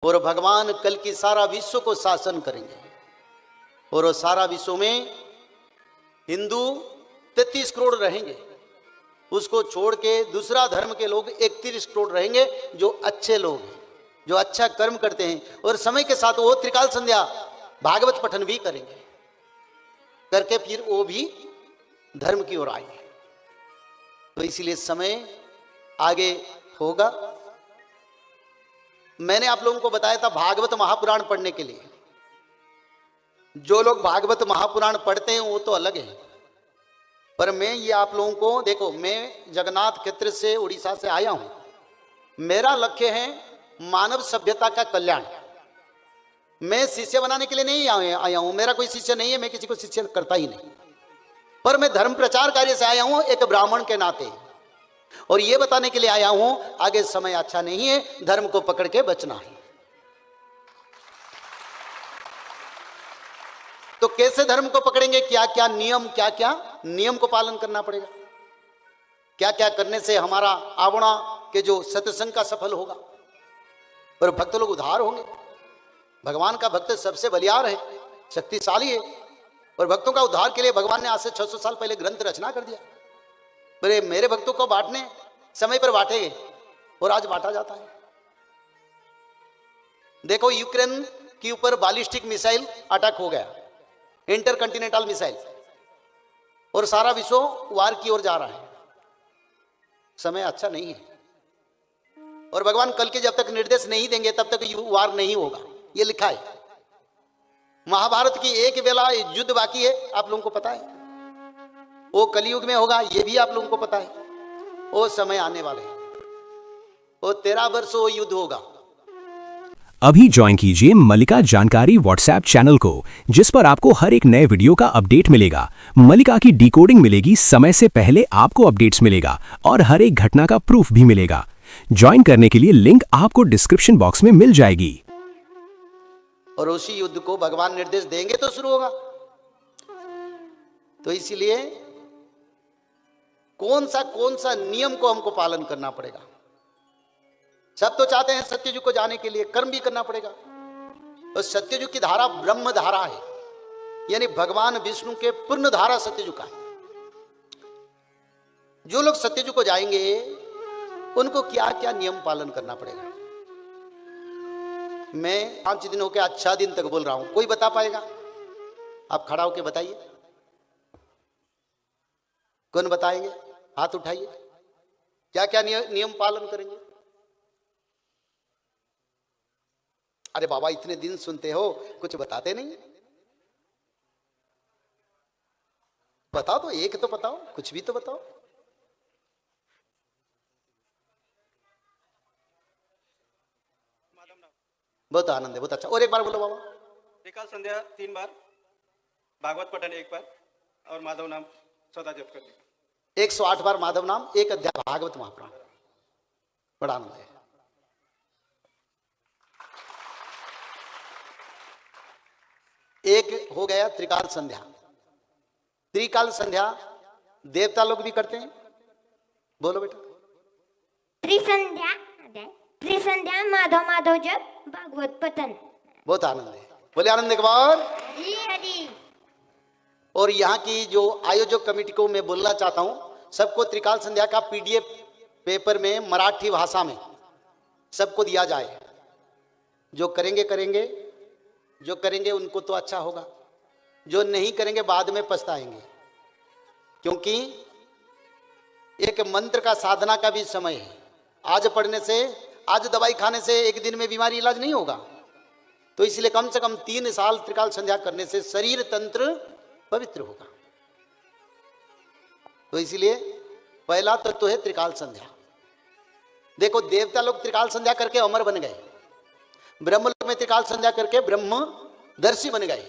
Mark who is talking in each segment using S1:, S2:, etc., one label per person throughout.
S1: और भगवान कल की सारा विश्व को शासन करेंगे। और वो सारा विश्व में हिंदू 33 करोड़ रहेंगे, उसको छोड़ के दूसरा धर्म के लोग 31 करोड़ रहेंगे, जो अच्छे लोग हैं, जो अच्छा कर्म करते हैं। और समय के साथ वो त्रिकाल संध्या भागवत पठन भी करेंगे, करके फिर वो भी धर्म की ओर आएंगे। तो इसलिए समय आगे होगा। मैंने आप लोगों को बताया था भागवत महापुराण पढ़ने के लिए। जो लोग भागवत महापुराण पढ़ते हैं वो तो अलग है, पर मैं ये आप लोगों को, देखो मैं जगन्नाथ क्षेत्र से उड़ीसा से आया हूं। मेरा लक्ष्य है मानव सभ्यता का कल्याण। मैं शिष्य बनाने के लिए नहीं आया हूं, मेरा कोई शिष्य नहीं है, मैं किसी को शिष्य करता ही नहीं, पर मैं धर्म प्रचार कार्य से आया हूं एक ब्राह्मण के नाते। और यह बताने के लिए आया हूं आगे समय अच्छा नहीं है, धर्म को पकड़ के बचना है। तो कैसे धर्म को पकड़ेंगे, क्या क्या नियम को पालन करना पड़ेगा, क्या क्या करने से हमारा आवणा के जो सत्संग का सफल होगा और भक्त लोग उद्धार होंगे। भगवान का भक्त सबसे बलियार है, शक्तिशाली है, और भक्तों का उद्धार के लिए भगवान ने आज से 600 साल पहले ग्रंथ रचना कर दिया। पर मेरे भक्तों को बांटने समय पर बांटेंगे, और आज बांटा जाता है। देखो यूक्रेन के ऊपर बैलिस्टिक मिसाइल अटैक हो गया, इंटरकंटिनेंटल मिसाइल, और सारा विश्व वार की ओर जा रहा है। समय अच्छा नहीं है, और भगवान कल के जब तक निर्देश नहीं देंगे तब तक वार नहीं होगा, ये लिखा है। महाभारत की एक बेला युद्ध बाकी है, आप लोगों को पता है, वो कलयुग में होगा, ये भी आप लोगों को पता है। वो समय आने वाले हैं, वो 13 वर्ष वो युद्ध होगा।
S2: अभी ज्वाइन कीजिए मल्लिका जानकारी व्हाट्सएप चैनल को, जिस पर आपको हर एक नए वीडियो का अपडेट मिलेगा। मल्लिका की डिकोडिंग मिलेगी, समय से पहले आपको अपडेट्स मिलेगा, और हर एक घटना का प्रूफ भी मिलेगा। ज्वाइन करने के लिए लिंक आपको डिस्क्रिप्शन बॉक्स में मिल जाएगी।
S1: और उसी युद्ध को भगवान निर्देश देंगे तो शुरू होगा। तो इसलिए कौन सा नियम को हमको पालन करना पड़ेगा। सब तो चाहते हैं सत्ययुग को जाने के लिए कर्म भी करना पड़ेगा। और सत्ययुग की धारा ब्रह्म धारा है, यानी भगवान विष्णु के पूर्ण धारा सत्ययुग का है। जो लोग सत्ययुग को जाएंगे उनको क्या क्या नियम पालन करना पड़ेगा। मैं 5 दिन होके अच्छा दिन तक बोल रहा हूं, कोई बता पाएगा? आप खड़ा होके बताइए, कौन बताएंगे? हाथ उठाइए, क्या क्या नियम पालन करेंगे? अरे बाबा इतने दिन सुनते हो, कुछ बताते नहीं। बताओ तो, एक तो बताओ, कुछ भी तो बताओ। बहुत आनंद है, बहुत अच्छा। और एक बार बोलो बाबा।
S3: त्रिकाल संध्या 3 बार, भागवत पठन 1 बार, और माधव नाम सदा जप कर लिया।
S1: 108 बार माधव नाम, 1 अध्याय भागवत महापुराण। बड़ा आनंद है। एक हो गया त्रिकाल संध्या। त्रिकाल संध्या देवता लोग भी करते हैं, बोलो बेटा।
S4: त्रिसंध्या माधव माधव जप भागवत पठन।
S1: बहुत आनंद है, बोले आनंद एक बार। और यहाँ की जो आयोजक कमेटी को मैं बोलना चाहता हूँ, सबको त्रिकाल संध्या का PDF पेपर में मराठी भाषा में सबको दिया जाए। जो करेंगे जो करेंगे उनको तो अच्छा होगा, जो नहीं करेंगे बाद में पछताएंगे। क्योंकि एक मंत्र का साधना का भी समय है। आज पढ़ने से, आज दवाई खाने से एक दिन में बीमारी इलाज नहीं होगा। तो इसलिए कम से कम 3 साल त्रिकाल संध्या करने से शरीर तंत्र पवित्र होगा। तो इसलिए पहला तत्व है त्रिकाल संध्या। देखो देवता लोग त्रिकाल संध्या करके अमर बन गए, ब्रह्मलोक में त्रिकाल संध्या करके ब्रह्मदर्शी बन गए।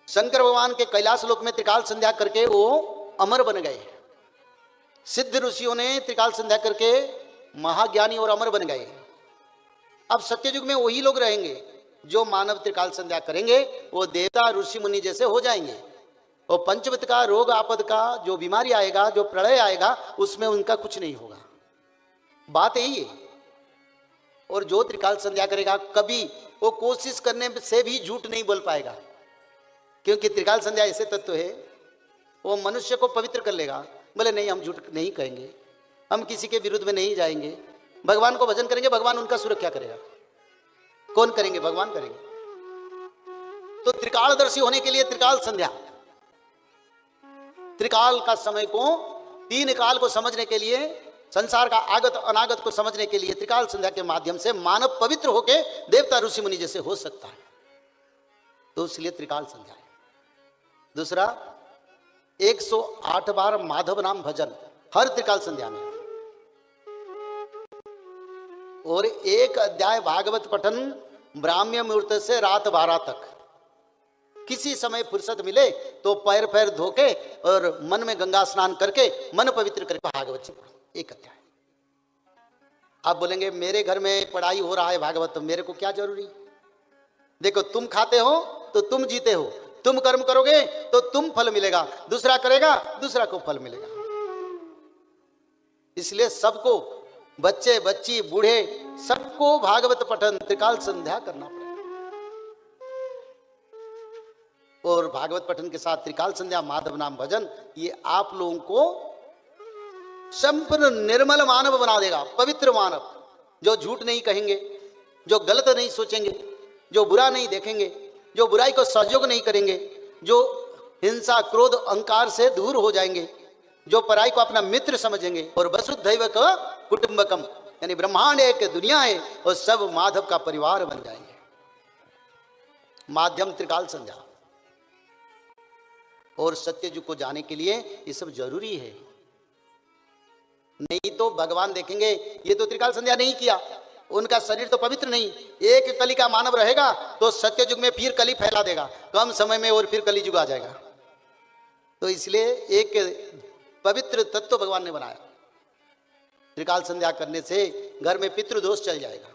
S1: शंकर भगवान के कैलाश लोक में त्रिकाल संध्या करके वो अमर बन गए। सिद्ध ऋषियों ने त्रिकाल संध्या करके महाज्ञानी और अमर बन गए। अब सत्ययुग में वही लोग रहेंगे जो मानव त्रिकाल संध्या करेंगे, वो देवता ऋषि मुनि जैसे हो जाएंगे। और पंचवत का रोग आपद का जो बीमारी आएगा, जो प्रलय आएगा, उसमें उनका कुछ नहीं होगा। बात यही है। और जो त्रिकाल संध्या करेगा कभी वो कोशिश करने से भी झूठ नहीं बोल पाएगा, क्योंकि त्रिकाल संध्या ऐसे तत्व है वो मनुष्य को पवित्र कर लेगा। बोले नहीं, हम झूठ नहीं कहेंगे, हम किसी के विरुद्ध में नहीं जाएंगे, भगवान को भजन करेंगे, भगवान उनका सुरक्षा करेगा। कौन करेंगे? भगवान करेंगे। तो त्रिकालदर्शी होने के लिए त्रिकाल संध्या, त्रिकाल का समय को, तीन काल को समझने के लिए, संसार का आगत अनागत को समझने के लिए त्रिकाल संध्या के माध्यम से मानव पवित्र होके देवता ऋषि मुनि जैसे हो सकता है। तो इसलिए त्रिकाल संध्या है। दूसरा, 108 बार माधव नाम भजन हर त्रिकाल संध्या में, और एक अध्याय भागवत पठन ब्राह्म्य मुहूर्त से रात 12 तक। किसी समय फुर्सत मिले तो पैर पैर धोके और मन में गंगा स्नान करके मन पवित्र करके भागवत जी पढ़ो, एक अध्याय। आप बोलेंगे मेरे घर में पढ़ाई हो रहा है भागवत, तो मेरे को क्या जरूरी? देखो, तुम खाते हो तो तुम जीते हो, तुम कर्म करोगे तो तुम फल मिलेगा, दूसरा करेगा दूसरा को फल मिलेगा। इसलिए सबको, बच्चे बच्ची बूढ़े सबको भागवत पठन त्रिकाल संध्या करना पड़ेगा। और भागवत पठन के साथ त्रिकाल संध्या, माधव नाम भजन, ये आप लोगों को संपूर्ण निर्मल मानव बना देगा, पवित्र मानव, जो झूठ नहीं कहेंगे, जो गलत नहीं सोचेंगे, जो बुरा नहीं देखेंगे, जो बुराई को सहयोग नहीं करेंगे, जो हिंसा क्रोध अहंकार से दूर हो जाएंगे, जो पराई को अपना मित्र समझेंगे, और वसुधैव कुटुंबकम, यानी ब्रह्मांड एक दुनिया है और सब माधव का परिवार बन जाएंगे। माध्यम त्रिकाल संध्या। और सत्ययुग को जाने के लिए ये सब जरूरी है, नहीं तो भगवान देखेंगे ये तो त्रिकाल संध्या नहीं किया, उनका शरीर तो पवित्र नहीं। एक कली का मानव रहेगा तो सत्ययुग में फिर कली फैला देगा, कम समय में और फिर कली युग आ जाएगा। तो इसलिए एक पवित्र तत्व भगवान ने बनाया। त्रिकाल संध्या करने से घर में पितृदोष चल जाएगा,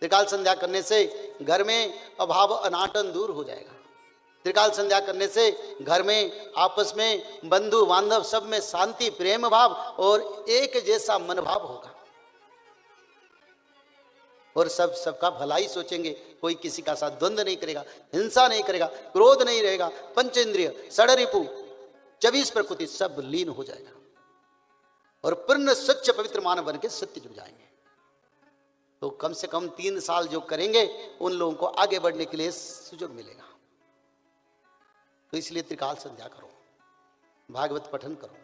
S1: त्रिकाल संध्या करने से घर में अभाव अनाटन दूर हो जाएगा, त्रिकाल संध्या करने से घर में आपस में बंधु बांधव सब में शांति प्रेम भाव और एक जैसा मनोभाव होगा, और सब सबका भलाई सोचेंगे, कोई किसी का साथ द्वंद्व नहीं करेगा, हिंसा नहीं करेगा, क्रोध नहीं रहेगा, पंचेंद्रिय षडरिपु 24 प्रकृति सब लीन हो जाएगा, और पूर्ण सच्च पवित्र मानव बन के सत्य जुड़ जाएंगे। तो कम से कम 3 साल जो करेंगे उन लोगों को आगे बढ़ने के लिए सुयोग मिलेगा। तो इसलिए त्रिकाल संध्या करो, भागवत पठन करो,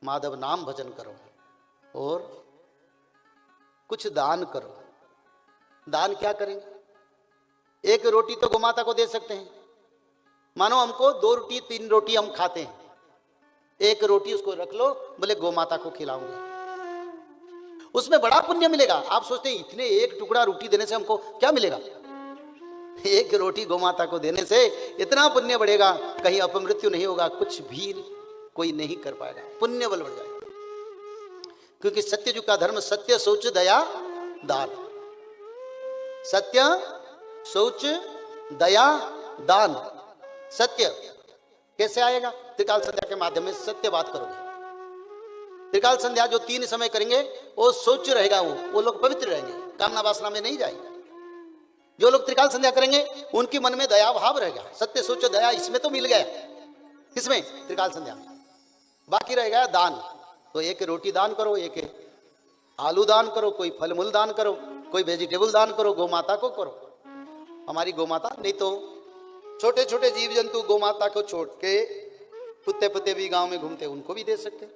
S1: माधव नाम भजन करो, और कुछ दान करो। दान क्या करेंगे? एक रोटी तो गोमाता को दे सकते हैं। मानो हमको 2 रोटी 3 रोटी हम खाते हैं, एक रोटी उसको रख लो, बोले गोमाता को खिलाऊंगा, उसमें बड़ा पुण्य मिलेगा। आप सोचते हैं इतने एक टुकड़ा रोटी देने से हमको क्या मिलेगा? एक रोटी गोमाता को देने से इतना पुण्य बढ़ेगा, कहीं अपमृत्यु नहीं होगा, कुछ भी कोई नहीं कर पाएगा, पुण्य बल बढ़ जाएगा। क्योंकि सत्ययुग का धर्म सत्य शौच दया दान, सत्य शौच दया दान। सत्य कैसे आएगा? त्रिकाल संध्या के माध्यम में सत्य बात करोगे। त्रिकाल संध्या जो 3 समय करेंगे वो शौच रहेगा, वो लोग पवित्र रहेंगे, कामना वासना में नहीं जाएंगे। जो लोग त्रिकाल संध्या करेंगे उनके मन में दया भाव रहेगा, सत्य सोच दया, इसमें तो मिल गया। किसमें? त्रिकाल संध्या में। बाकी रह गया दान। तो एक रोटी दान करो, एक आलू दान करो, कोई फल मूल दान करो, कोई वेजिटेबल दान करो, गोमाता को करो। हमारी गोमाता, नहीं तो छोटे छोटे जीव जंतु गोमाता को छोड़ के कुत्ते पुत्ते भी गांव में घूमते, उनको भी दे सकते।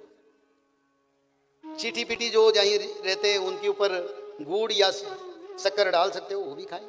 S1: चीटी पीटी जो जहीं रहते हैं उनके ऊपर गुड़ या शक्कर डाल सकते हो, वो भी खाएं।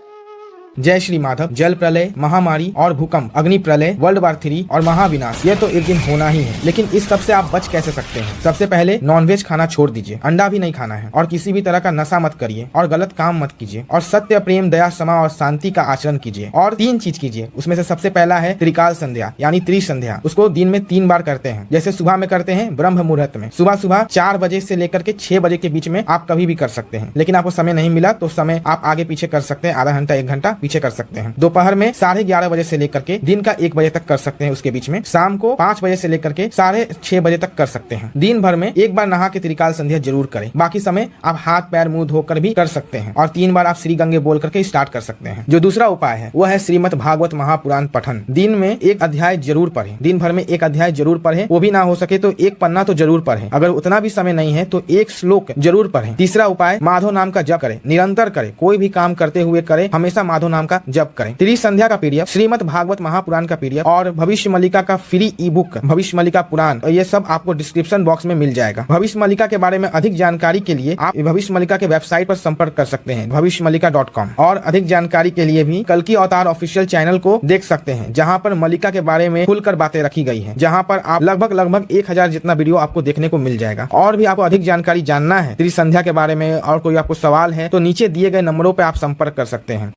S5: जय श्री माधव। जल प्रलय, महामारी और भूकंप, अग्नि प्रलय, वर्ल्ड वार 3 और महाविनाश, ये तो एक दिन होना ही है। लेकिन इस सब से आप बच कैसे सकते हैं? सबसे पहले नॉनवेज खाना छोड़ दीजिए, अंडा भी नहीं खाना है, और किसी भी तरह का नशा मत करिए, और गलत काम मत कीजिए, और सत्य प्रेम दया क्षमा और शांति का आचरण कीजिए। और 3 चीज कीजिए, उसमें से सबसे पहला है त्रिकाल संध्या यानी त्रिसंध्या। उसको दिन में 3 बार करते हैं। जैसे सुबह में करते हैं ब्रह्म मुहूर्त में, सुबह 4 बजे से लेकर के 6 बजे के बीच में आप कभी भी कर सकते हैं। लेकिन आपको समय नहीं मिला तो समय आप आगे पीछे कर सकते हैं, आधा घंटा 1 घंटा पीछे कर सकते हैं। दोपहर में 11:30 बजे से लेकर के दिन का 1 बजे तक कर सकते हैं। उसके बीच में शाम को 5 बजे से लेकर के 6:30 बजे तक कर सकते हैं। दिन भर में एक बार नहा के त्रिकाल संध्या जरूर करें। बाकी समय आप हाथ पैर मुंह धोकर भी कर सकते हैं और 3 बार आप श्री गंगे बोल करके स्टार्ट कर सकते हैं। जो दूसरा उपाय है वो है श्रीमद् भागवत महापुराण पठन। दिन में 1 अध्याय जरूर पढ़ें। दिन भर में 1 अध्याय जरूर पढ़ें। वो भी ना हो सके तो 1 पन्ना तो जरूर पढ़ें। अगर उतना भी समय नहीं है तो 1 श्लोक जरूर पढ़ें। तीसरा उपाय माधव नाम का जप करें। निरंतर करें, कोई भी काम करते हुए करें, हमेशा माधव नाम का जप करें। त्रिसंध्या का पीडीएफ, श्रीमद् भागवत महापुराण का पीडीएफ और भविष्य मल्लिका का फ्री ई बुक भविष्य मल्लिका पुराण, ये सब आपको डिस्क्रिप्शन बॉक्स में मिल जाएगा। भविष्य मल्लिका के बारे में अधिक जानकारी के लिए आप भविष्य मल्लिका के वेबसाइट पर संपर्क कर सकते हैं भविष्यमल्लिका.com। और अधिक जानकारी के लिए भी कल्कि अवतार ऑफिशियल चैनल को देख सकते हैं, जहां पर मल्लिका के बारे में खुलकर बातें रखी गई हैं, जहां पर आप लगभग 1000 जितना वीडियो आपको देखने को मिल जाएगा। और भी आपको अधिक जानकारी जानना है त्रिसंध्या के बारे में और कोई आपको सवाल है तो नीचे दिए गए नंबरों पर आप संपर्क कर सकते हैं।